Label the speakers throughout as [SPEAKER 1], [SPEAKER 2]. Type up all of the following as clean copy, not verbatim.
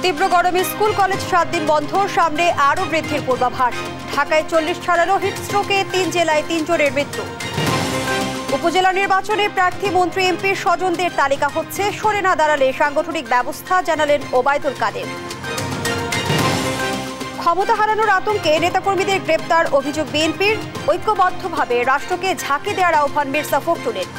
[SPEAKER 1] তীব্র গরমে school college 7 দিন বন্ধ, সামনে আরও বৃদ্ধির পূর্বাভাস। ঢাকায় 40 ছাড়ানো হিট স্ট্রোকে 3 জেলায় 3 জনের মৃত্যু। উপজেলা নির্বাচনে প্রার্থী মন্ত্রী এমপির স্বজনদের তালিকা হচ্ছে, সরে না দাঁড়ালে সাংগঠনিক ব্যবস্থা, জানালেন ওবায়দুল কাদের। ক্ষমতা হারানোর আতঙ্কে নেতাকর্মীদের গ্রেপ্তার অভিযোগ বিএনপির, ঐক্যবদ্ধভাবে রাষ্ট্রকে ঝাঁকি দেওয়ার আহ্বান মির্জা ফখরুলের।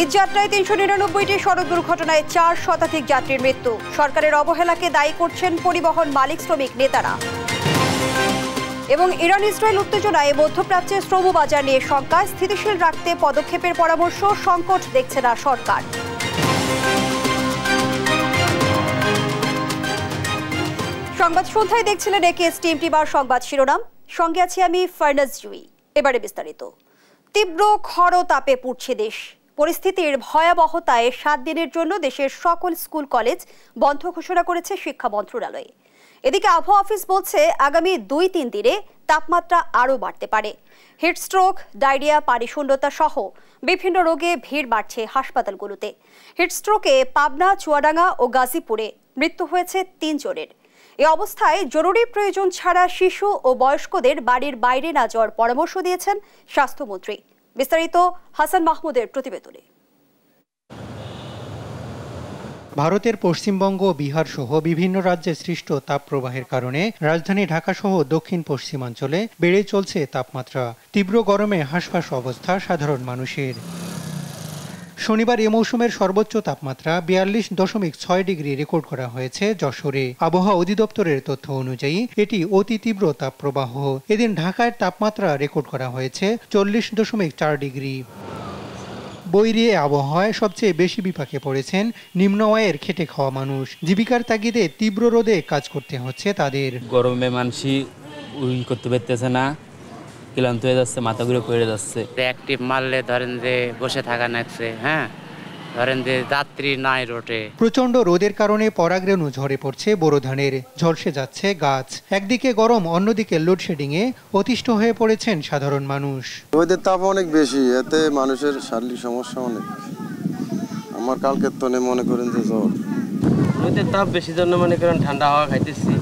[SPEAKER 1] ঈদযাত্রায় 399টি সড়ক দুর্ঘটনায় 4 শতাধিক যাত্রীর মৃত্যু। সরকারের অবহেলাকে দায়ী করছেন পরিবহন মালিক শ্রমিক নেতারা। এবং ইরান ইসরায়েল উত্তেজনায় মধ্যপ্রাচ্যে শ্রম বাজার নিয়ে শঙ্কা, স্থিতিশীল রাখতে পদক্ষেপের পরামর্শ, সংকট দেখছে না সরকার। সংবাদ সন্ধ্যায় দেখছিলেন একেএস টিম টিভার সংবাদ শিরোনাম, সঙ্গে আছি আমি ফারনাজ জুই। এবারে বিস্তারিত। তীব্র খরতাপে পুড়ছে দেশ। পরিস্থিতির ভয়াবহতায় 7 দিনের জন্য দেশের সকল স্কুল কলেজ বন্ধ ঘোষণা করেছে শিক্ষা মন্ত্রণালয়। এদিকে আবহাওয়া অফিস বলছে, আগামী 2-3 দিনে তাপমাত্রা আরও বাড়তে পারে। হিটস্ট্রোক, ডায়রিয়া, পানিশূন্যতা সহ বিভিন্ন রোগে ভিড় বাড়ছে হাসপাতালগুলোতে। হিটস্ট্রোকে পাবনা, চুয়াডাঙ্গা ও গাজীপুরে মৃত্যু হয়েছে 3 জনের। এ অবস্থায় জরুরি প্রয়োজন ছাড়া শিশু ও বয়স্কদের বাড়ির বাইরে না যাওয়ার পরামর্শ দিয়েছেন স্বাস্থ্যমন্ত্রী। বিস্তারিত হাসান মাহমুদের প্রতিবেদনে।
[SPEAKER 2] ভারতের পশ্চিমবঙ্গ, বিহার সহ বিভিন্ন রাজ্যে সৃষ্ট তাপপ্রবাহের কারণে রাজধানী ঢাকা সহ দক্ষিণ পশ্চিমাঞ্চলে বেড়ে চলছে তাপমাত্রা। তীব্র গরমে হাঁসফাঁস অবস্থা সাধারণ মানুষের। শনিবার এ মৌসুমের সর্বোচ্চ তাপমাত্রা 42.6 ডিগ্রি রেকর্ড করা হয়েছে যশোরে। আবহাওয়া অধিদপ্তরের তথ্য অনুযায়ী এটি অতি তীব্র তাপপ্রবাহ। এদিন ঢাকায় তাপমাত্রা রেকর্ড করা হয়েছে 40.4 ডিগ্রি। বৈরী আবহাওয়ায় সবচেয়ে বেশি বিপাকে পড়েছেন নিম্ন আয়ের খেটে খাওয়া মানুষ। জীবিকার তাগিদে তীব্র রোদে কাজ করতে হচ্ছে তাদের।
[SPEAKER 3] গরমে মানুষই করতে পারতেছে না, ক্লান্ত হয়ে যাচ্ছে, মাথা ঘুরে পড়ে যাচ্ছে।
[SPEAKER 4] অ্যাক্টিভ মারলে ধরেন যে বসে থাকা নাচ্ছে, ধরেন যে যাত্রী নাই রোডে।
[SPEAKER 2] প্রচন্ড রোদের কারণে পরাগরেণু ঝরে পড়ছে বোরো ধানের, ঝলসে যাচ্ছে গাছ। একদিকে গরম, অন্যদিকে লোডশেডিং এ অতিষ্ঠ হয়ে পড়েছেন সাধারণ মানুষ।
[SPEAKER 5] রোদের তাপ অনেক বেশি, এতে মানুষের শারীরিক সমস্যা অনেক। আমার কালকের তনে মনে করেন যে জ্বর।
[SPEAKER 6] রোদের তাপ বেশি জন্য মনে করেন ঠান্ডা হাওয়া খাইতেছি,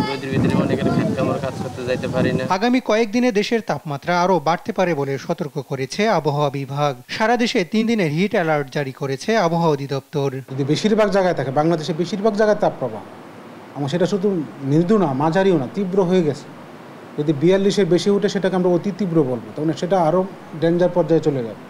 [SPEAKER 6] রোদের ভিতরে মনে করেন খেত কামড় কাজ করতে যাইতে পারি না।
[SPEAKER 2] আগামী কয়েকদিনে দেশের তাপমাত্রা আরো বাড়তে পারে বলে সতর্ক করেছে আবহাওয়া বিভাগ। সারা দেশে 3 দিনের হিট অ্যালার্ট জারি করেছে আবহাওয়া অধিদপ্তর।
[SPEAKER 7] যদি বেশিরভাগ জায়গায় থাকে, বাংলাদেশে বেশিরভাগ জায়গায় তাপপ্রবাহ, আমার সেটা শুধু মৃদু না, মাঝারিও না, তীব্র হয়ে গেছে। যদি 42-এর বেশি উঠে সেটাকে আমরা অতি তীব্র বলবো, তখন সেটা আরও ডেঞ্জার পর্যায়ে চলে যাবে।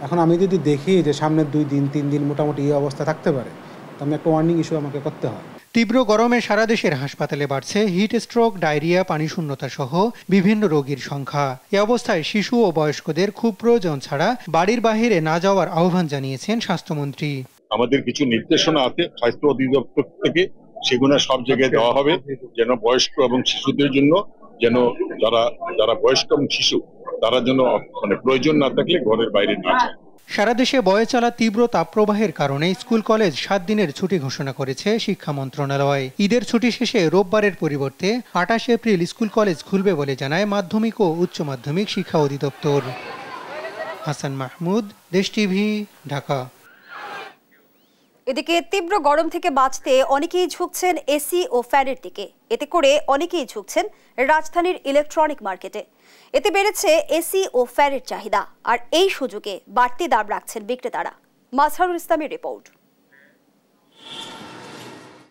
[SPEAKER 7] এখন আমি যদি দেখি যে সামনের 2-3 দিন মোটামুটি এই অবস্থা থাকতে পারে, তো আমি একটা ওয়ার্নিং ইস্যু আমাকে করতে হয়।
[SPEAKER 2] তীব্র গরমে সারা দেশের হাসপাতালে বাড়ছে হিট স্ট্রোক, ডায়রিয়া, পানিশূন্যতা সহ বিভিন্ন রোগীর সংখ্যা। এ অবস্থায় শিশু ও বয়স্কদের খুব প্রয়োজন ছাড়া বাড়ির বাইরে না যাওয়ার আহ্বান জানিয়েছেন স্বাস্থ্যমন্ত্রী।
[SPEAKER 8] আমাদের কিছু নির্দেশনা আছে স্বাস্থ্য অধিদপ্তর থেকে, সেগুলো সব জায়গায় দেওয়া হবে, যেন বয়স্ক এবং শিশুদের জন্য, যেন যারা বয়স্ক এবং শিশু তারা যেন প্রয়োজন না থাকলে ঘরের বাইরে না যায়।
[SPEAKER 2] সারা দেশে বয়ে চলা তীব্র তাপপ্রবাহের কারণে স্কুল কলেজ 7 দিনের ছুটি ঘোষণা করেছে শিক্ষা মন্ত্রণালয়। ঈদের ছুটি শেষে রোববারের পরিবর্তে 28 এপ্রিল স্কুল কলেজ খুলবে বলে জানায় মাধ্যমিক ও উচ্চ মাধ্যমিক শিক্ষা অধিদপ্তর। হাসান মাহমুদ, দেশ টিভি, ঢাকা।
[SPEAKER 1] এদিকে তীব্র গরম থেকে বাঁচতে অনেকেই ঝুঁকছেন এসি ও ফ্যানের দিকে। এতে করে অনেকেই ঝুঁকছেন রাজধানীর ইলেকট্রনিক মার্কেটে। এতে বেড়েছে এসি ও ফ্যানের চাহিদা, আর এই সুযোগে বাড়তি দাম রাখছেন বিক্রেতারা। মাজহারুল ইসলামের রিপোর্ট।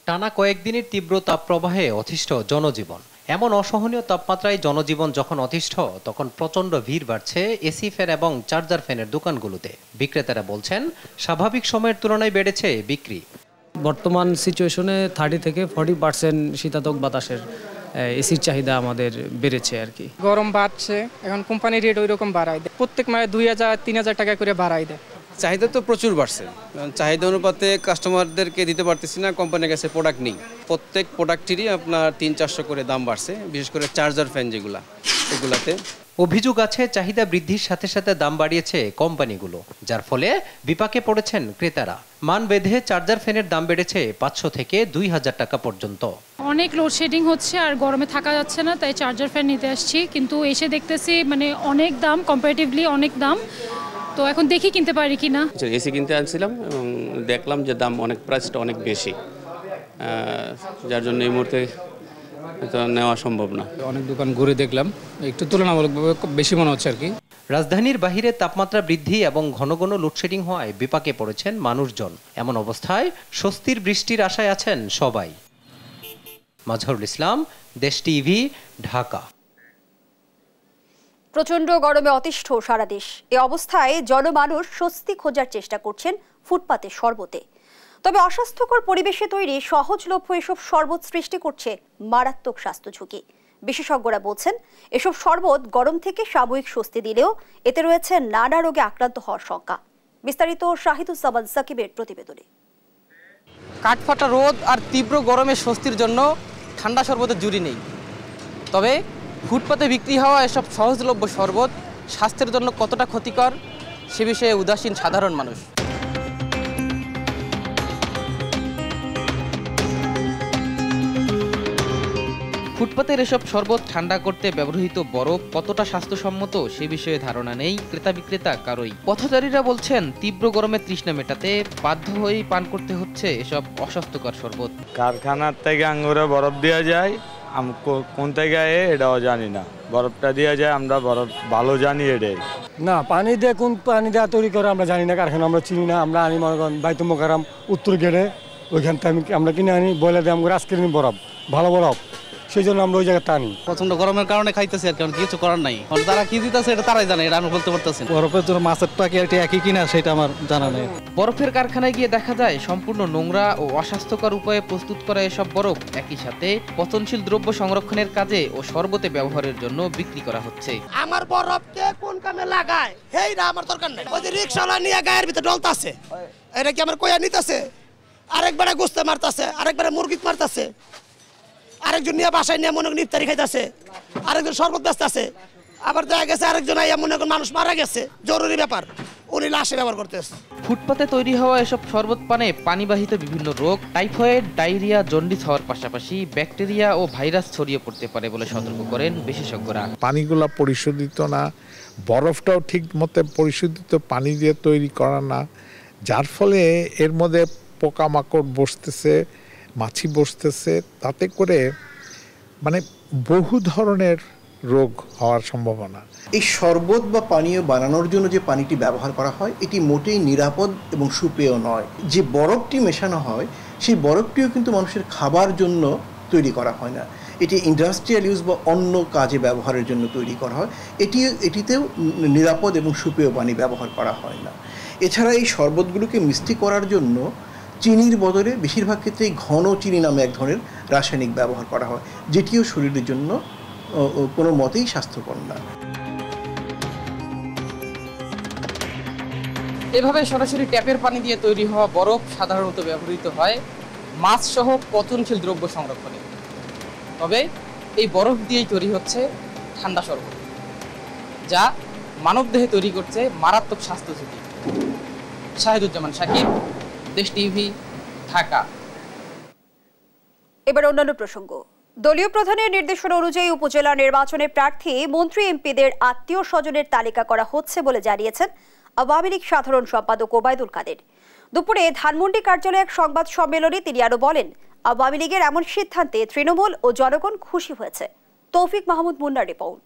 [SPEAKER 9] টানা কয়েকদিনের তীব্র তাপপ্রবাহে অতিষ্ঠ জনজীবন। এমন অসহনীয় তাপমাত্রায় জনজীবন যখন অতিষ্ঠ, তখন প্রচণ্ড ভিড় বাড়ছে এসি ফ্যান এবং চার্জার ফ্যানের দোকানগুলোতে। বিক্রেতারা বলছেন, স্বাভাবিক সময়ের তুলনায় বেড়েছে বিক্রি।
[SPEAKER 10] বর্তমান সিচুয়েশনে 30 থেকে 40% শীতাতপ বাতাসের এসির চাহিদা আমাদের বেড়েছে আর কি।
[SPEAKER 11] গরম বাড়ছে, এখন কোম্পানি রেট ওই রকম বাড়ায় দেয়, প্রত্যেক মাসে 2000-3000 টাকা করে বাড়ায় দেয়।
[SPEAKER 6] চাহিদা তো প্রচুর বাড়ছে, চাহিদা অনুপাতে কাস্টমারদেরকে দিতে পারতেছি না, কোম্পানির কাছে প্রোডাক্ট নেই। প্রত্যেক প্রোডাক্টেরই আপনার 300-400 করে দাম বাড়ছে, বিশেষ করে চার্জার ফ্যান এগুলাতে।
[SPEAKER 9] অভিযোগ আছে, চাহিদা বৃদ্ধির সাথে সাথে দাম বাড়িয়েছে কোম্পানিগুলো, যার ফলে বিপাকে পড়েছেন ক্রেতারা। মান বেঁধে চার্জার ফ্যানের দাম বেড়েছে 500 থেকে 2000 টাকা পর্যন্ত।
[SPEAKER 12] অনেক লোডশেডিং হচ্ছে আর গরমে থাকা যাচ্ছে না, তাই চার্জার ফ্যান নিতে আসছি, কিন্তু এসে দেখতেছি অনেক দাম, কম্পারেটিভলি অনেক দাম। তো এখন দেখি কিনতে পারি কিনা।
[SPEAKER 6] এসি কিনতে আনছিলাম এবং দেখলাম যে দাম প্রাইসটা অনেক বেশি।
[SPEAKER 13] যার জন্য এই মুহূর্তে এটা নেওয়া সম্ভব না।
[SPEAKER 10] অনেক দোকান ঘুরে দেখলাম, একটু তুলনামূলকভাবে বেশি মনে হচ্ছে আর কি।
[SPEAKER 9] রাজধানীর বাহিরে তাপমাত্রা বৃদ্ধি এবং ঘন ঘন লোডশেডিং হওয়ায় বিপাকে পড়েছেন মানুষজন। এমন অবস্থায় স্বস্তির বৃষ্টির আশায় আছেন সবাই। মাজহারুল ইসলাম, দেশ টিভি, ঢাকা।
[SPEAKER 1] প্রচণ্ড গরমে অতিষ্ঠ সারা দেশ। এ অবস্থায় জনমানুষ স্বস্তি খোঁজার চেষ্টা করছেন ফুটপাতে শরবতে। তবে অস্বাস্থ্যকর পরিবেশে তৈরি সহজলভ্য এসব শরবত সৃষ্টি করছে মারাত্মক স্বাস্থ্য ঝুঁকি। বিশেষজ্ঞরা বলছেন, এসব শরবত গরম থেকে সাময়িক স্বস্তি দিলেও এতে রয়েছে নানা রোগে আক্রান্ত হওয়ার শঙ্কা। বিস্তারিত শাহিদুজ্জামান সাকিবের প্রতিবেদনে।
[SPEAKER 14] কাঠফাটা রোদ আর তীব্র গরমে স্বস্তির জন্য ঠান্ডা শরবতের জুড়ি নেই। তবে ফুটপাতে বিক্রি হওয়া এসব সহজলভ্য শরবত স্বাস্থ্যের জন্য কতটা ক্ষতিকর সে বিষয়ে উদাসীন সাধারণ মানুষ। ফুটপাতের এসব শরবত ঠান্ডা করতে ব্যবহৃত বরফ কতটা স্বাস্থ্যসম্মত সে বিষয়ে ধারণা নেই ক্রেতা বিক্রেতা কারোই। পথচারীরা বলছেন, তীব্র গরমে তৃষ্ণা মেটাতে বাধ্য হয়েই পান করতে হচ্ছে এসব অস্বাস্থ্যকর শরবত।
[SPEAKER 15] কারখানার থেকে আঙ্গুরে বরফ দেওয়া যায়, কোন থেকে এটাও জানি না। বরফটা দেওয়া যায়, আমরা বরফ ভালো জানি এটাই
[SPEAKER 16] না। পানি দিয়ে কোন পানি দেওয়া তৈরি করে আমরা জানি না, কারখানা আমরা চিনি না। আমরা আনি মনে করেন বাইতুল মোকাররম উত্তর গেটে, ওইখান থেকে আমরা কিনে আনি, বলে দিয়ে আমরা আজকের বরফ ভালো বরফ, সেই জন্য আমরা ওই জায়গাটা আনি।
[SPEAKER 14] প্রচন্ড গরমের কারণে খাইতেছি আর কারণ কিছু করার নাই। তারা কি দিতেছে এটা তারাই জানে, এটা আমি বলতে পারতেছি না।
[SPEAKER 16] বরফের জন্য মাছের টাকা একই কিনা সেটা আমার জানা নেই।
[SPEAKER 14] বরফের কারখানায় গিয়ে দেখা যায় সম্পূর্ণ নোংরা ও অস্বাস্থ্যকর উপায়ে প্রস্তুত করা এসব বরফ একই সাথে পচনশীল দ্রব্য সংরক্ষণের কাজে ও শরবতে ব্যবহারের জন্য বিক্রি করা হচ্ছে।
[SPEAKER 17] আমার বরফকে কোন কামে লাগায় হেইরা আমার দরকার নাই। ওই যে রিকশাওয়ালা নিয়ে গায়ের ভিতরে ডলতাছে, এটা কি আমার কইয়া নিতেছে? আরেকবারে গোস্তে মারতাছে, আরেকবারে মুরগি মারতাছে, আরেকজন নিয়ে বাসায় নিয়ে মনে করেন ইফতারি খাইতেছে, আরেকজন শরবত বেচতেছে। আবার দেখা গেছে আরেকজন আইয়া মনে করেন মানুষ মারা গেছে, জরুরি ব্যাপার, উনি লাশে ব্যবহার করতেছে।
[SPEAKER 14] ফুটপাতে তৈরি হওয়া এসব শরবত পানে পানিবাহিত বিভিন্ন রোগ, টাইফয়েড, ডায়রিয়া, জন্ডিস হওয়ার পাশাপাশি ব্যাকটেরিয়া ও ভাইরাস ছড়িয়ে পড়তে পারে বলে সতর্ক করেন বিশেষজ্ঞরা।
[SPEAKER 18] পানিগুলো পরিশোধিত না, বরফটাও ঠিক মতো পরিশোধিত পানি দিয়ে তৈরি করা না, যার ফলে এর মধ্যে পোকামাকড় বসতেছে, মাছি বসতেছে, তাতে করে মানে বহু ধরনের রোগ হওয়ার সম্ভাবনা।
[SPEAKER 19] এই শরবত বা পানীয় বানানোর জন্য যে পানিটি ব্যবহার করা হয় এটি মোটেই নিরাপদ এবং সুপেয় নয়। যে বরফটি মেশানো হয় সেই বরফটিও কিন্তু মানুষের খাবার জন্য তৈরি করা হয় না, এটি ইন্ডাস্ট্রিয়াল ইউজ বা অন্য কাজে ব্যবহারের জন্য তৈরি করা হয়। এটিতেও নিরাপদ এবং সুপেয় পানি ব্যবহার করা হয় না। এছাড়া এই শরবতগুলোকে মিষ্টি করার জন্য চিনির বদলে বেশিরভাগ ক্ষেত্রেই ঘন চিনি নামে এক ধরনের রাসায়নিক ব্যবহার করা হয়, যেটিও শরীরের জন্য কোনো মতেই স্বাস্থ্যকর না।
[SPEAKER 14] এভাবে সরাসরি ট্যাপের পানি দিয়ে তৈরি হওয়া বরফ সাধারণত ব্যবহৃত হয় মাছ সহ পচনশীল দ্রব্য সংরক্ষণে। তবে এই বরফ দিয়েই তৈরি হচ্ছে ঠান্ডা শরবত, যা মানবদেহে তৈরি করছে মারাত্মক স্বাস্থ্য ঝুঁকি। শাহিদুজ্জামান সাকিব, দেশ টিভি, ঢাকা।
[SPEAKER 1] এবার অন্যান্য প্রসঙ্গ। দলীয় প্রধানের নির্দেশনা অনুযায়ী উপজেলা নির্বাচনে প্রার্থী মন্ত্রী এমপিদের আত্মীয় স্বজনের তালিকা করা হচ্ছে বলে জানিয়েছেন আওয়ামী লীগ সাধারণ সম্পাদক ওবায়দুল কাদের। দুপুরে ধানমন্ডি কার্যালয়ে এক সংবাদ সম্মেলনে তিনি আরো বলেন, আওয়ামী লীগের এমন সিদ্ধান্তে তৃণমূল ও জনগণ খুশি হয়েছে। তৌফিক মাহমুদ মুন্নার রিপোর্ট।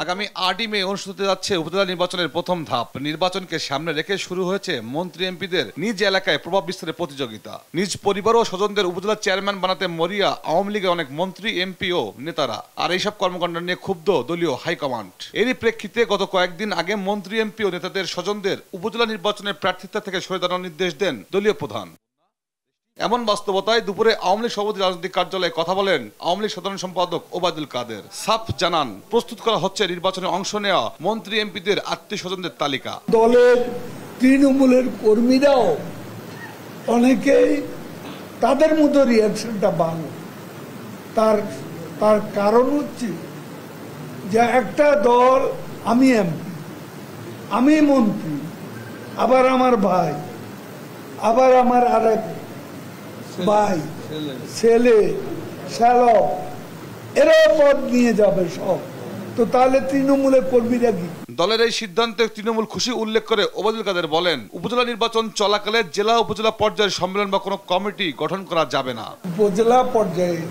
[SPEAKER 20] আগামী 8 মে অনুষ্ঠিত হতে যাচ্ছে উপজেলা নির্বাচনের প্রথম ধাপ। নির্বাচনকে সামনে রেখে শুরু হয়েছে মন্ত্রী এমপিদের নিজ এলাকায় প্রভাব বিস্তারের প্রতিযোগিতা। নিজ পরিবার ও স্বজনদের উপজেলা চেয়ারম্যান বানাতে মরিয়া আওয়ামী লীগের অনেক মন্ত্রী, এমপি ও নেতারা। আর এইসব কর্মকাণ্ড নিয়ে ক্ষুব্ধ দলীয় হাইকমান্ড। এরই প্রেক্ষিতে গত কয়েকদিন আগে মন্ত্রী, এমপি ও নেতাদের স্বজনদের উপজেলা নির্বাচনের প্রার্থিতা থেকে সরে দাঁড়ানোর নির্দেশ দেন দলীয় প্রধান। এমন বাস্তবতায় দুপুরে আওয়ামী লীগ সভাপতি রাজনৈতিক কার্যালয়ে কথা বলেন আওয়ামী লীগ সাধারণ সম্পাদক ওবায়দুল কাদের। সাফ জানান, প্রস্তুত করা হচ্ছে নির্বাচনে অংশ নেওয়া মন্ত্রী, এমপিদের আত্মীয় স্বজনদের তালিকা।
[SPEAKER 21] দলের তৃণমূলের কর্মীরাও অনেকেই তাদের মতো রিয়াকশনটা ভালো। তার কারণ হচ্ছে যে একটা দল, আমি এমপি, আমি মন্ত্রী, আবার আমার ভাই, আবার আমার আরেক ভাই, ছেলে, শ্যালক, এরা পদ নিয়ে যাবে সব। তো তাহলে তৃণমূলের কর্মীরা কি?
[SPEAKER 20] দলের এই সিদ্ধান্তে তৃণমূল খুশি উল্লেখ করে ওবায়দুল কাদের বলেন, উপজেলা নির্বাচন চলাকালে জেলা উপজেলা পর্যায়ের সম্মেলন বা কোনো কমিটি গঠন করা যাবে না।
[SPEAKER 21] উপজেলা পর্যায়ে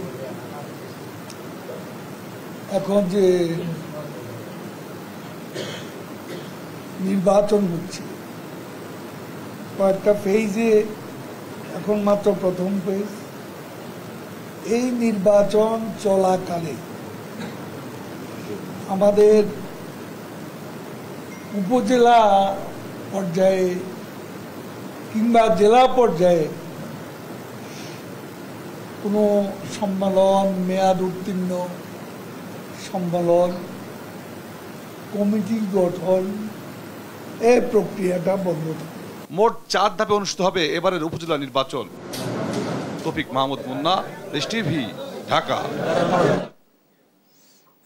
[SPEAKER 21] এখন যে নির্বাচন হচ্ছে কয়েকটা ফেজে, এখন মাত্র প্রথম ফেজ। এই নির্বাচন চলাকালে আমাদের উপজেলা পর্যায়ে কিংবা জেলা পর্যায়ে কোনো সম্মেলন, মেয়াদ উত্তীর্ণ সম্মেলন, কমিটি গঠন, এই প্রক্রিয়াটা বন্ধ থাকে।
[SPEAKER 20] মোট 4 ধাপে অনুষ্ঠিত হবে এবারের উপজেলা নির্বাচন। তৌফিক মাহমুদ মুন্না, দেশ টিভি, ঢাকা।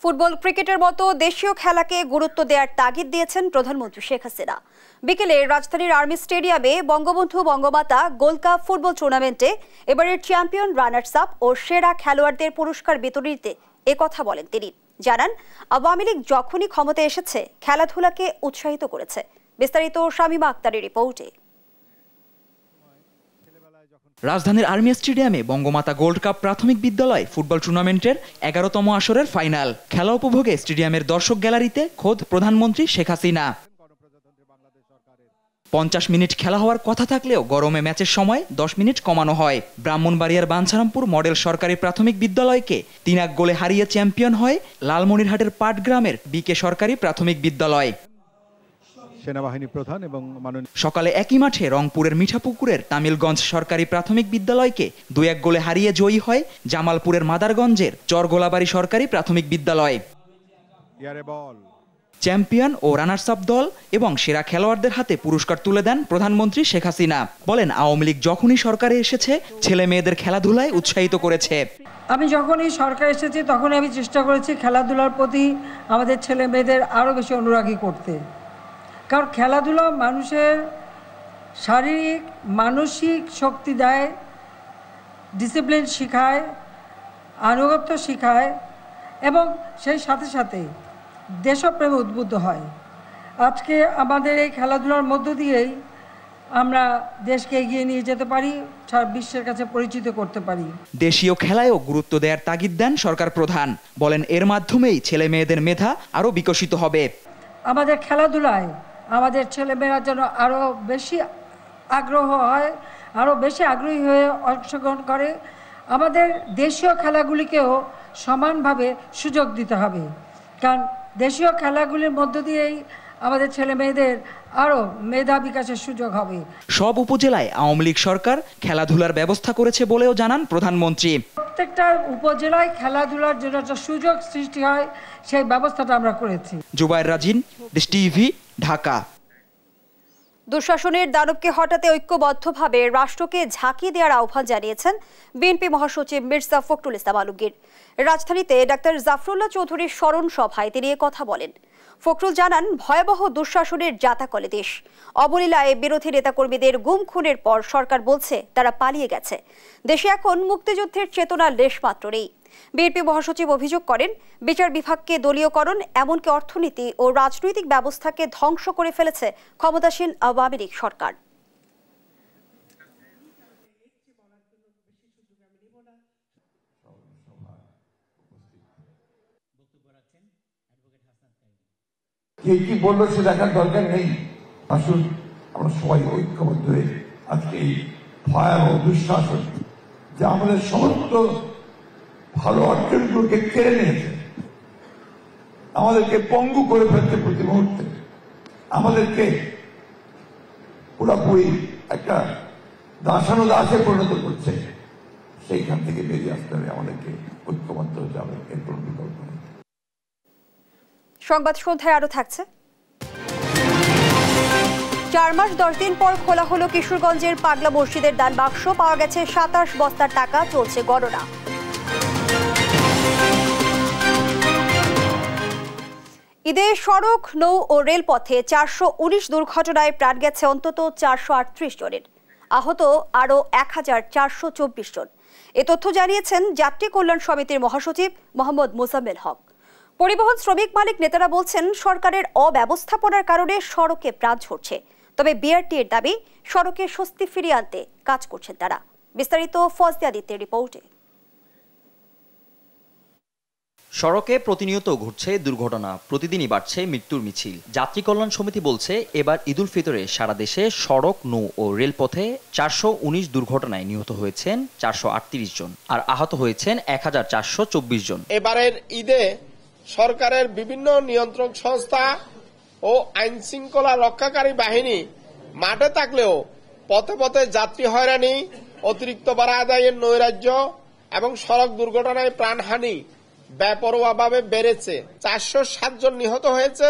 [SPEAKER 1] ফুটবল, ক্রিকেটের মতো দেশীয় খেলাকে গুরুত্ব দেওয়ার তাগিদ দিয়েছেন প্রধানমন্ত্রী শেখ হাসিনা। বিকেলে রাজধানীর আর্মি স্টেডিয়ামে Bangabandhu Bangamata gold cup football টুর্নামেন্টে এবারের চ্যাম্পিয়ন, রানার্স আপ ও সেরা খেলোয়াড়দের পুরস্কার বিতরণীতে একথা বলেন তিনি। জানান, আওয়ামী লীগ যখনই ক্ষমতায় এসেছে খেলাধুলাকে উৎসাহিত করেছে। বিস্তারিত শামীমা আক্তারের রিপোর্টে।
[SPEAKER 3] রাজধানীর আর্মি স্টেডিয়ামে বঙ্গমাতা গোল্ড কাপ প্রাথমিক বিদ্যালয় ফুটবল টুর্নামেন্টের 11তম আসরের ফাইনাল খেলা উপভোগে স্টেডিয়ামের দর্শক গ্যালারিতে খোদ প্রধানমন্ত্রী শেখ হাসিনা। 50 মিনিট খেলা হওয়ার কথা থাকলেও গরমে ম্যাচের সময় 10 মিনিট কমানো হয়। ব্রাহ্মণবাড়িয়ার বাঞ্ছারামপুর মডেল সরকারি প্রাথমিক বিদ্যালয়কে 3 গোলে হারিয়ে চ্যাম্পিয়ন হয় লালমনিরহাটের পাটগ্রামের বিকে সরকারি প্রাথমিক বিদ্যালয়।
[SPEAKER 22] সেনাবাহিনী প্রধান এবং
[SPEAKER 3] সকালে একই মাঠে রংপুরের মিঠাপুকুরের তামিলগঞ্জ সরকারি প্রাথমিক বিদ্যালয়কে 2-1 গোলে হারিয়ে জয়ী হয় জামালপুরের মাদারগঞ্জের চরগোলাবাড়ি সরকারি প্রাথমিক বিদ্যালয়। চ্যাম্পিয়ন ও রানার্স আপ দল এবং সেরা খেলোয়াড়দের হাতে পুরস্কার তুলে দেন প্রধানমন্ত্রী শেখ হাসিনা। বলেন, আওয়ামী লীগ যখনই সরকারে এসেছে ছেলে মেয়েদের খেলাধুলায় উৎসাহিত করেছে।
[SPEAKER 23] আমি যখনই সরকার এসেছি তখনই আমি চেষ্টা করেছি খেলাধুলার প্রতি আমাদের ছেলে মেয়েদের আরও বেশি অনুরাগী করতে। কারণ খেলাধুলা মানুষের শারীরিক মানসিক শক্তি দেয়, ডিসিপ্লিন শেখায়, আনুগত্য শেখায় এবং সেই সাথে সাথে দেশপ্রেমে উদ্বুদ্ধ হয়। আজকে আমাদের এই খেলাধুলার মধ্য দিয়েই আমরা দেশকে এগিয়ে নিয়ে যেতে পারি, সারা বিশ্বের কাছে পরিচিত করতে পারি।
[SPEAKER 3] দেশীয় খেলায়ও গুরুত্ব দেওয়ার তাগিদ দেন সরকার প্রধান। বলেন, এর মাধ্যমেই ছেলে মেয়েদের মেধা আরও বিকশিত হবে।
[SPEAKER 23] আমাদের খেলাধুলায় আমাদের ছেলেমেয়েরা যেন আরও বেশি আগ্রহ হয়, আরও বেশি আগ্রহী হয়ে অংশগ্রহণ করে। আমাদের দেশীয় খেলাগুলিকেও সমানভাবে সুযোগ দিতে হবে, কারণ দেশীয় খেলাগুলির মধ্য দিয়েই আমাদের ছেলে মেয়েদের আরও মেধা বিকাশের সুযোগ হবে।
[SPEAKER 3] সব উপজেলায় আওয়ামী লীগ সরকার খেলাধুলার ব্যবস্থা করেছে বলেও জানান প্রধানমন্ত্রী।
[SPEAKER 23] প্রত্যেকটা উপজেলায় খেলাধুলার জন্য একটা সুযোগ সৃষ্টি হয়, সেই ব্যবস্থাটা আমরা করেছি।
[SPEAKER 3] জুবায়ের রাজিন, দেশ টিভি, ঢাকা।
[SPEAKER 1] দুঃশাসনের দানবকে হটাতে ঐক্যবদ্ধভাবে রাষ্ট্রকে ঝাঁকিয়ে দেওয়ার আহ্বান জানিয়েছেন বিএনপি মহাসচিব মির্জা ফখরুল ইসলাম আলমগীর। রাজধানীতে ডাক্তার জাফরুল্লাহ চৌধুরীর স্মরণ সভায় তিনি কথা বলেন। ফখরুল জানান, ভয়াবহ দুঃশাসনের জাতাকলে দেশ। অবলীলায় বিরোধী নেতাকর্মীদের গুম খুনের পর সরকার বলছে তারা পালিয়ে গেছে। দেশে এখন মুক্তিযুদ্ধের চেতনার লেশমাত্র নেই। বিএনপি মহাসচিব অভিযোগ করেন, বিচার বিভাগকে দলীয়করণ, এমনকি অর্থনীতি ও রাজনৈতিক ব্যবস্থাকে ধ্বংস করে ফেলেছে ক্ষমতাসীন আওয়ামী লীগ সরকার।
[SPEAKER 24] কে কি বললো সে দেখার দরকার নেই। আসুন আমরা সবাই ঐক্যবদ্ধ হয়ে আজকে এই ভয়াবহ দুঃশাসন যা আমাদের সমস্ত ভালো অর্জনগুলোকে কেড়ে নিয়েছে, আমাদেরকে পঙ্গু করে ফেলছে প্রতি মুহূর্তে, আমাদেরকে পুরোপুরি একটা দাসানো দাসে পরিণত করছে। সেইখান থেকে বেরিয়ে আসতে হবে, আমাদেরকে ঐক্যবদ্ধ হতে হবে। এর কোনো বিকল্প নেই।
[SPEAKER 1] সংবাদ সন্ধ্যায় আরো থাকছে। 4 মাস 10 দিন পর খোলা হলো কিশোরগঞ্জের পাগলা মসজিদের দান বাক্স। পাওয়া গেছে 27 বস্তার টাকা, চলছে গণনা। ঈদে সড়ক, নৌ ও রেলপথে 419 দুর্ঘটনায় প্রাণ গেছে অন্তত 438 জনের, আহত আরও 1424 জন। এ তথ্য জানিয়েছেন যাত্রী কল্যাণ সমিতির মহাসচিব মোহাম্মদ মোজাম্মেল হক। পরিবহন শ্রমিক মালিক নেতারা বলছেন সরকারের অব্যবস্থাপনার কারণে সড়কে প্রাণ ঝরছে। তবে বিআরটি এর দাবি সড়কে স্বস্তি ফিরিয়ে আনতে কাজ করছেন তারা। বিস্তারিত ফজলে আদিত্যের রিপোর্টে।
[SPEAKER 4] সড়কে প্রতিনিয়ত ঘটছে দুর্ঘটনা, প্রতিদিনই বাড়ছে মৃত্যুর মিছিল। যাত্রী কল্যাণ সমিতি বলছে এবার ঈদুল ফিতরে সারা দেশে সড়ক, নৌ ও রেলপথে 419 দুর্ঘটনায় নিহত হয়েছেন 438 জন আর আহত হয়েছেন 1424 জন।
[SPEAKER 5] এবারের ঈদে সরকারের বিভিন্ন নিয়ন্ত্রক সংস্থা ও আইন শৃঙ্খলা রক্ষাকারী বাহিনী মাঠে থাকলেও পথে পথে যাত্রী হয়রানি, অতিরিক্ত ভাড়া আদায়ের নৈরাজ্য এবং সড়ক দুর্ঘটনায় প্রাণহানি বেপরোয়াভাবে বেড়েছে। 407 জন নিহত হয়েছে,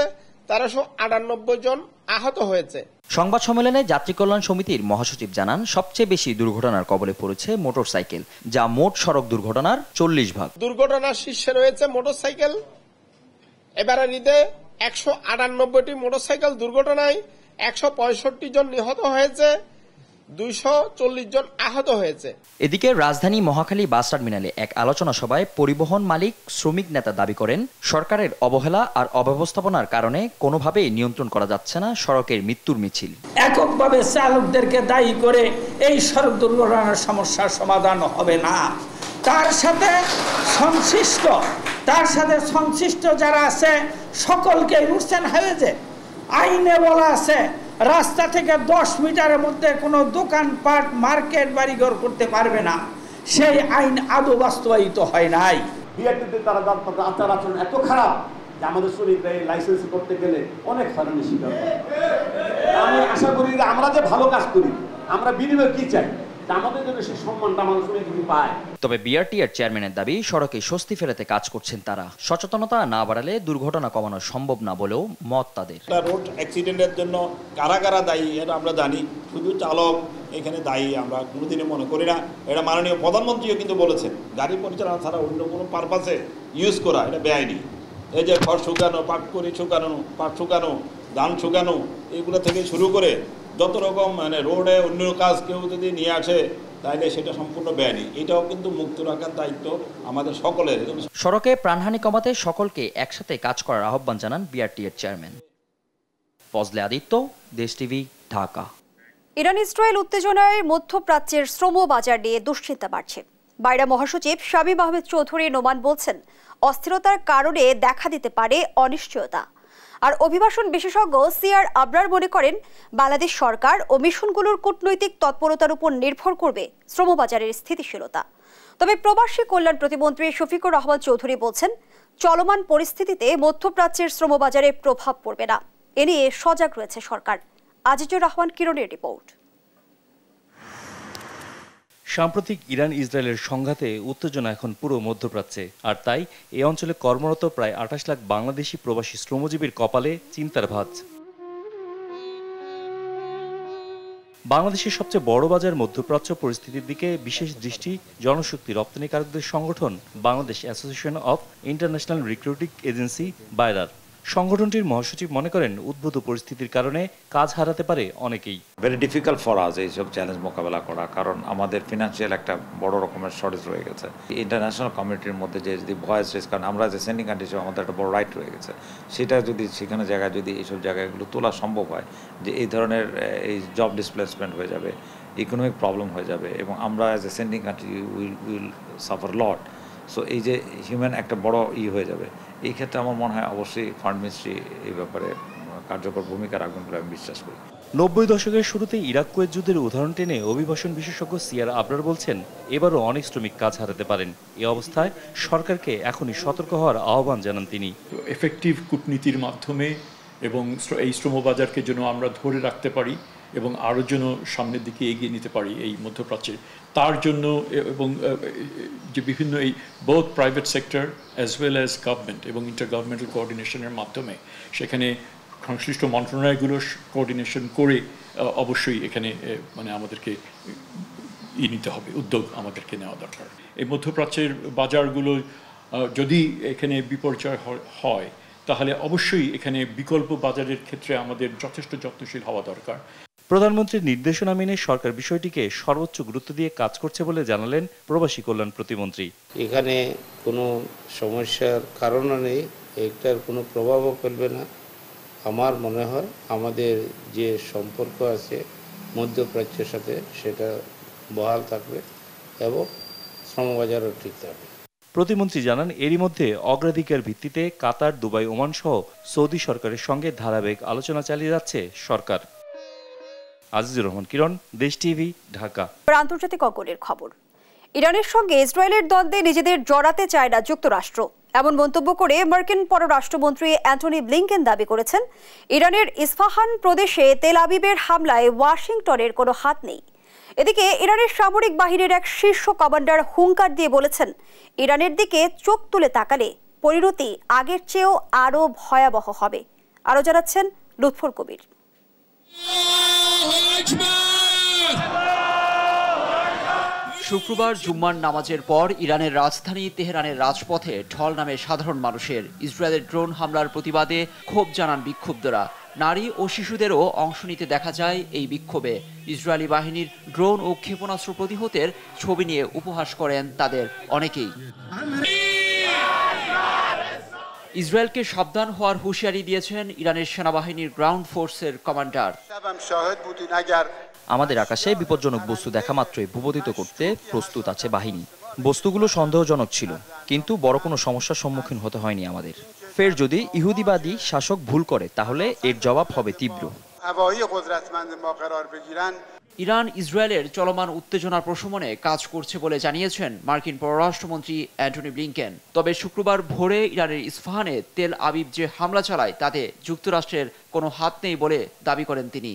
[SPEAKER 5] 1398 জন আহত হয়েছে।
[SPEAKER 4] সংবাদ সম্মেলনে যাত্রী কল্যাণ সমিতির মহাসচিব জানান সবচেয়ে বেশি দুর্ঘটনার কবলে পড়েছে মোটরসাইকেল, যা মোট সড়ক দুর্ঘটনার 40 ভাগ।
[SPEAKER 5] দুর্ঘটনার শীর্ষে রয়েছে মোটরসাইকেল। এবারের ঈদে 198টি মোটরসাইকেল দুর্ঘটনায় 165 জন নিহত হয়েছে, 240 জন আহত হয়েছে।
[SPEAKER 4] এদিকে রাজধানী মহাখালী বাস টার্মিনালে এক আলোচনা সভায় পরিবহন মালিক শ্রমিক নেতা দাবি করেন সরকারের অবহেলা আর অব্যবস্থাপনার কারণে কোনোভাবেই নিয়ন্ত্রণ করা যাচ্ছে না সড়কের মৃত্যুর মিছিল।
[SPEAKER 7] এককভাবে চালকদেরকে দায়ী করে এই সড়ক দুর্ঘটনার সমস্যার সমাধান হবে না। তার সাথে সংশ্লিষ্ট যারা আছে সকলকে রুলস এন্ড হাইওয়েজে আইনে বলা আছে রাস্তা থেকে 10 মিটারের মধ্যে কোনো দোকানপাট, মার্কেট, বাড়িঘর করতে পারবে না। সেই আইন আদৌ বাস্তবায়িত হয় নাই।
[SPEAKER 8] বিআরটিতে তারা আচার আচরণ এত খারাপ যে আমাদের শ্রমিকরা লাইসেন্স করতে গেলে অনেক হয়রানির শিকার হয়। আমি আশা করি যে আমরা যে ভালো কাজ করি, আমরা বিনিময়ে কি চাই, আমাদের জন্য সেই সম্মানটা আমাদের শ্রমিক পায়।
[SPEAKER 4] তবে বিআরটি এর চেয়ারম্যানের দাবি সড়কে স্বস্তি ফেরাতে কাজ করছেন তারা। সচেতনতা না বাড়ালে দুর্ঘটনা কমানো সম্ভব না বলেও মত তাদের।
[SPEAKER 8] রোড অ্যাক্সিডেন্টের জন্য কারা কারা দায়ী এটা আমরা জানি, শুধু চালক এখানে দায়ী আমরা কোনোদিনই মনে করি না। এটা মাননীয় প্রধানমন্ত্রীও কিন্তু বলেছেন গাড়ি পরিচালনা ছাড়া অন্য কোনো পারপাসে ইউজ করা এটা বেআইনি। এই যে খড় শুকানো, পাটকড়ি শুকানো, পাট শুকানো, ধান শুকানো, এগুলো থেকে শুরু করে যত রকম রোডে অন্য কাজ কেউ যদি নিয়ে আসে তাহলে সেটা সম্পূর্ণ বেআইনি। এটাও কিন্তু মুক্ত রাখার দায়িত্ব আমাদের সকলের।
[SPEAKER 4] সড়কে প্রাণহানি কমাতে সকলকে একসাথে কাজ করার আহ্বান জানান বিআরটি এর চেয়ারম্যান। ফজলে আদিত্য, দেশ টিভি, ঢাকা।
[SPEAKER 1] ইরান ইসরায়েল উত্তেজনায় মধ্যপ্রাচ্যের শ্রম বাজার নিয়ে দুশ্চিন্তা বাড়ছে। বাইরা মহাসচিব শামীম আহমেদ চৌধুরী নোমান বলছেন অস্থিরতার কারণে দেখা দিতে পারে অনিশ্চয়তা। আর অভিবাসন বিশেষজ্ঞ সিআর আবরার মনে করেন বাংলাদেশ সরকার ও মিশনগুলোর কূটনৈতিক তৎপরতার উপর নির্ভর করবে শ্রমবাজারের স্থিতিশীলতা। তবে প্রবাসী কল্যাণ প্রতিমন্ত্রী শফিকুর রহমান চৌধুরী বলছেন চলমান পরিস্থিতিতে মধ্যপ্রাচ্যের শ্রমবাজারে প্রভাব পড়বে না। এ নিয়ে সজাগ রয়েছে সরকার। আজিজুর রহমান কিরণের রিপোর্ট।
[SPEAKER 25] সাম্প্রতিক ইরান ইসরায়েলের সংঘাতে উত্তেজনা এখন পুরো মধ্যপ্রাচ্যে, আর তাই এই অঞ্চলে কর্মরত প্রায় 28 লাখ বাংলাদেশি প্রবাসী শ্রমজীবীর কপালে চিন্তার ভাঁজ। বাংলাদেশের সবচেয়ে বড় বাজার মধ্যপ্রাচ্য পরিস্থিতির দিকে বিশেষ দৃষ্টি জনশক্তি রপ্তানিকারকদের সংগঠন Bangladesh association of international recruiting agency বাইরার। সংগঠনটির মহাসচিব মনে করেন উদ্ভূত পরিস্থিতির কারণে কাজ হারাতে পারে অনেকেই।
[SPEAKER 26] ভেরি ডিফিকাল্ট ফর আস এইসব চ্যালেঞ্জ মোকাবেলা করা, কারণ আমাদের ফিনান্সিয়াল একটা বড় রকমের শর্টেজ রয়ে গেছে। ইন্টারন্যাশনাল কমিউনিটির মধ্যে যে যদি ভয়েস রেজ, কারণ আমরা যে সেন্ডিং কান্ট্রি হিসেবে আমাদের একটা বড় রাইট রয়ে গেছে, সেটা যদি সেখানে জায়গায় যদি এইসব জায়গাগুলো তোলা সম্ভব হয়, যে এই ধরনের এই জব ডিসপ্লেসমেন্ট হয়ে যাবে, ইকোনমিক প্রবলেম হয়ে যাবে, এবং আমরা as a sending country will suffer lot. So এই যে হিউম্যান একটা বড় হয়ে যাবে, এই ক্ষেত্রে আমার মনে হয় অবশ্যই ফান্ড মিনিস্ট্রি এই ব্যাপারে কার্যকর ভূমিকা রাখবেন বলে আমি বিশ্বাস করি।
[SPEAKER 25] 90 দশকের শুরুতে ইরাক কুয়েত যুদ্ধের উদাহরণ টেনে অভিবাসন বিশেষজ্ঞ সিআর আবরার বলছেন এবারও অনেক শ্রমিক কাজ হারাতে পারেন। এই অবস্থায় সরকারকে এখনই সতর্ক হওয়ার আহ্বান জানান তিনি।
[SPEAKER 27] এফেক্টিভ কূটনীতির মাধ্যমে এবং এই শ্রমবাজারকে যেন আমরা ধরে রাখতে পারি এবং আরও যেন সামনের দিকে এগিয়ে নিতে পারি এই মধ্যপ্রাচ্যে, তার জন্য এবং যে বিভিন্ন এই both private sector as well as government এবং ইন্টারগভর্নমেন্টাল কোঅর্ডিনেশনের মাধ্যমে সেখানে সংশ্লিষ্ট মন্ত্রণালয়গুলো কোঅর্ডিনেশন করে অবশ্যই এখানে আমাদেরকে নিতে হবে, উদ্যোগ আমাদেরকে নেওয়া দরকার। এই মধ্যপ্রাচ্যের বাজারগুলো যদি এখানে বিপর্যয় হয় তাহলে অবশ্যই এখানে বিকল্প বাজারের ক্ষেত্রে আমাদের যথেষ্ট যত্নশীল হওয়া দরকার।
[SPEAKER 25] প্রধানমন্ত্রীর নির্দেশনা মেনে সরকার বিষয়টিকে সর্বোচ্চ গুরুত্ব দিয়ে কাজ করছে বলে জানালেন প্রবাসী কল্যাণ প্রতিমন্ত্রী।
[SPEAKER 28] এখানে কোনো সমস্যার কারণ নেই,
[SPEAKER 2] এটার কোনো প্রভাবও ফেলবে না। আমার মনে হয় আমাদের যে সম্পর্ক আছে মধ্যপ্রাচ্যের সাথে সেটা বহাল থাকবে এবং শ্রমবাজারও ঠিক থাকবে।
[SPEAKER 25] প্রতিমন্ত্রী জানান, এরই মধ্যে অগ্রাধিকার ভিত্তিতে কাতার, দুবাই, ওমান সহ সৌদি সরকারের সঙ্গে ধারাবাহিক আলোচনা চালিয়ে যাচ্ছে সরকার। আজিজুর রহমান কিরণ, দেশ টিভি, ঢাকা।
[SPEAKER 1] আন্তর্জাতিক অঙ্গনের খবর। ইরানের সঙ্গে ইসরায়েলের দ্বন্দ্বে নিজেদের জড়াতে চায় না যুক্তরাষ্ট্র, এমন মন্তব্য করে মার্কিন পররাষ্ট্রমন্ত্রী অ্যান্টনি ব্লিংকেন দাবি করেছেন ইরানের ইস্পাহান প্রদেশে তেল আবিবের হামলায় ওয়াশিংটনের কোনো হাত নেই। এদিকে ইরানের সামরিক বাহিনীর এক শীর্ষ কমান্ডার হুঙ্কার দিয়ে বলেছেন, ইরানের দিকে চোখ তুলে তাকালে পরিণতি আগের চেয়েও আরও ভয়াবহ হবে। আরও জানাচ্ছেন লুৎফর কবির।
[SPEAKER 6] শুক্রবার জুম্মার নামাজের পর ইরানের রাজধানী তেহরানের রাজপথে ঢল নামে সাধারণ মানুষের। ইসরায়েলের ড্রোন হামলার প্রতিবাদে ক্ষোভ জানান বিক্ষুব্ধরা। নারী ও শিশুদেরও অংশ নিতে দেখা যায় এই বিক্ষোভে। ইসরায়েলি বাহিনীর ড্রোন ও ক্ষেপণাস্ত্র প্রতিহতের ছবি নিয়ে উপহাস করেন তাদের অনেকেই। ইসরায়েলকে সাবধান হওয়ার হুঁশিয়ারি দিয়েছেন ইরানের সেনাবাহিনীর গ্রাউন্ড ফোর্সের কমান্ডার।
[SPEAKER 4] আমাদের আকাশে বিপজ্জনক বস্তু দেখা মাত্রই ভূপাতিত করতে প্রস্তুত আছে বাহিনী। বস্তুগুলো সন্দেহজনক ছিল, কিন্তু বড় কোনো সমস্যার সম্মুখীন হতে হয়নি আমাদের। ফের যদি ইহুদিবাদী শাসক ভুল করে তাহলে এর জবাব হবে তীব্র।
[SPEAKER 6] ইরান ইসরায়েলের চলমান উত্তেজনার প্রশমনে কাজ করছে বলে জানিয়েছেন মার্কিন পররাষ্ট্রমন্ত্রী অ্যান্টনি ব্লিংকেন। তবে শুক্রবার ভোরে ইরানের ইস্পাহানে তেল আবিব যে হামলা চালায় তাতে যুক্তরাষ্ট্রের কোনো হাত নেই বলে দাবি করেন তিনি।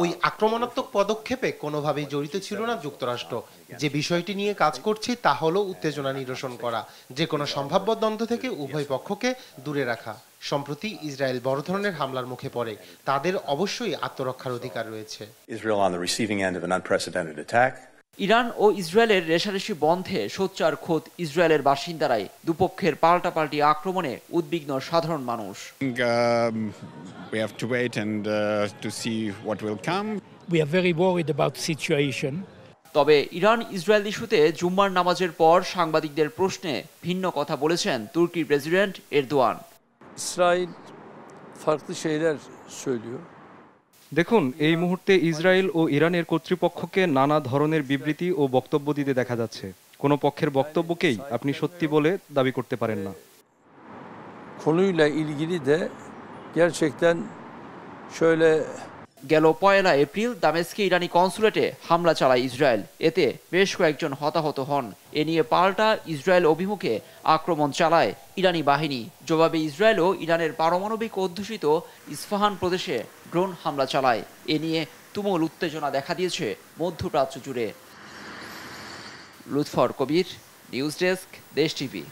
[SPEAKER 9] ওই আক্রমণাত্মক পদক্ষেপে কোনোভাবেই জড়িত ছিল না যুক্তরাষ্ট্র। যে বিষয়টি নিয়ে কাজ করছি তা হলো উত্তেজনা নিরসন করা, যে কোনো সম্ভাব্য দ্বন্দ্ব থেকে উভয় পক্ষকে দূরে রাখা। সম্প্রতি ইসরায়েল বড় ধরনের হামলার মুখে পড়ে, তাদের অবশ্যই আত্মরক্ষার অধিকার রয়েছে।
[SPEAKER 6] ইরান ও ইসরায়েলের রেষারেষি বন্ধে সোচ্চার খোদ ইসরায়েলের বাসিন্দারাই। দুপক্ষের পাল্টাপাল্টি আক্রমণে উদ্বিগ্ন সাধারণ মানুষ।
[SPEAKER 10] We have to wait and to see what will come.
[SPEAKER 11] We are very worried about the situation.
[SPEAKER 6] তবে ইরান ইসরায়েল ইস্যুতে জুম্মার নামাজের পর সাংবাদিকদের প্রশ্নে ভিন্ন কথা বলেছেন তুর্কির president Erdogan.
[SPEAKER 12] İsrail farklı şeyler söylüyor.
[SPEAKER 13] দেখুন, এই মুহূর্তে ইসরায়েল ও ইরানের কর্তৃপক্ষকে নানা ধরনের বিবৃতি ও বক্তব্য দিতে দেখা যাচ্ছে। কোনো পক্ষের বক্তব্যকেই আপনি সত্যি বলে দাবি করতে পারেন না।
[SPEAKER 12] Konuyla ilgili de gerçekten şöyle
[SPEAKER 6] গেল 1 এপ্রিল দামেস্কে ইরানি কনসুলেটে হামলা চালায় ইসরায়েল। এতে বেশ কয়েকজন হতাহত হন। এ নিয়ে পাল্টা ইসরায়েল অভিমুখে আক্রমণ চালায় ইরানি বাহিনী। জবাবে ইসরায়েলও ইরানের পারমাণবিক অধ্যুষিত ইস্পাহান প্রদেশে ড্রোন হামলা চালায়। এ নিয়ে তুমুল উত্তেজনা দেখা দিয়েছে মধ্যপ্রাচ্য জুড়ে। লুৎফর কবির, নিউজ ডেস্ক, দেশ টিভি।